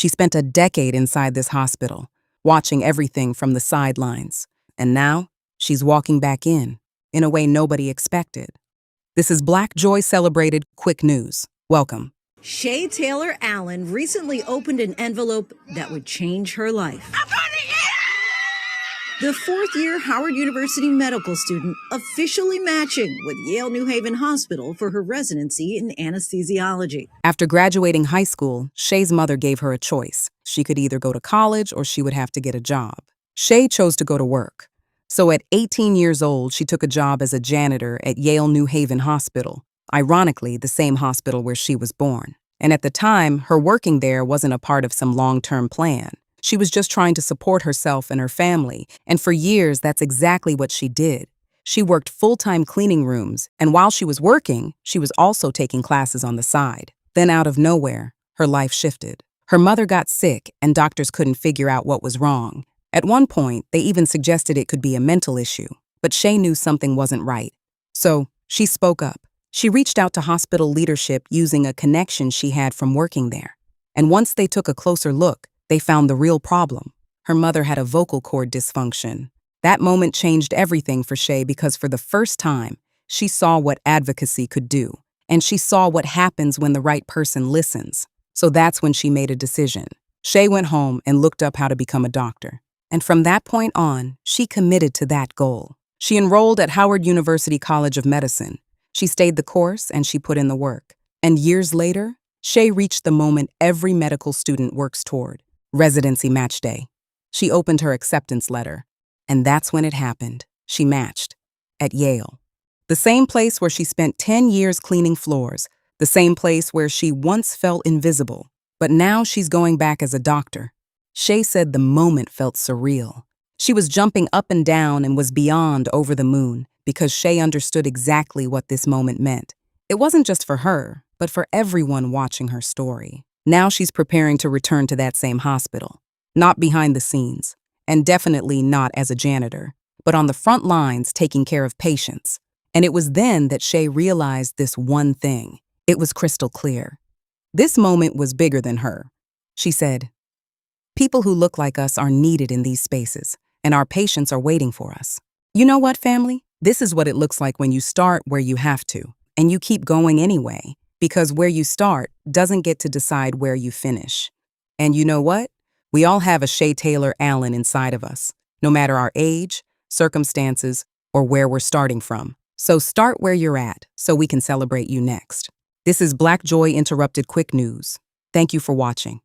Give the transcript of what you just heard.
She spent a decade inside this hospital, watching everything from the sidelines. And now, she's walking back in a way nobody expected. This is Black Joy Celebrated Quick News. Welcome. Shay Taylor-Allen recently opened an envelope that would change her life. The fourth-year Howard University medical student officially matching with Yale New Haven Hospital for her residency in anesthesiology. After graduating high school, Shay's mother gave her a choice. She could either go to college or she would have to get a job. Shay chose to go to work. So at 18 years old, she took a job as a janitor at Yale New Haven Hospital, ironically the same hospital where she was born. And at the time, her working there wasn't a part of some long-term plan. She was just trying to support herself and her family, and for years, that's exactly what she did. She worked full-time cleaning rooms, and while she was working, she was also taking classes on the side. Then out of nowhere, her life shifted. Her mother got sick, and doctors couldn't figure out what was wrong. At one point, they even suggested it could be a mental issue, but Shay knew something wasn't right. So, she spoke up. She reached out to hospital leadership using a connection she had from working there. And once they took a closer look, they found the real problem. Her mother had a vocal cord dysfunction. That moment changed everything for Shay because for the first time, she saw what advocacy could do, and she saw what happens when the right person listens. So that's when she made a decision. Shay went home and looked up how to become a doctor. And from that point on, she committed to that goal. She enrolled at Howard University College of Medicine. She stayed the course and she put in the work. And years later, Shay reached the moment every medical student works toward. Residency match day. She opened her acceptance letter, and that's when it happened. She matched at Yale, the same place where she spent 10 years cleaning floors, the same place where she once felt invisible, but now she's going back as a doctor. Shay said the moment felt surreal. She was jumping up and down and was beyond over the moon because Shay understood exactly what this moment meant. It wasn't just for her, but for everyone watching her story. Now she's preparing to return to that same hospital, not behind the scenes, and definitely not as a janitor, but on the front lines taking care of patients. And it was then that Shay realized this one thing. It was crystal clear. This moment was bigger than her. She said, "People who look like us are needed in these spaces, and our patients are waiting for us." You know what, family? This is what it looks like when you start where you have to, and you keep going anyway. Because where you start doesn't get to decide where you finish. And you know what? We all have a Shay Taylor-Allen inside of us, no matter our age, circumstances, or where we're starting from. So start where you're at so we can celebrate you next. This is Black Joy Interrupted Quick News. Thank you for watching.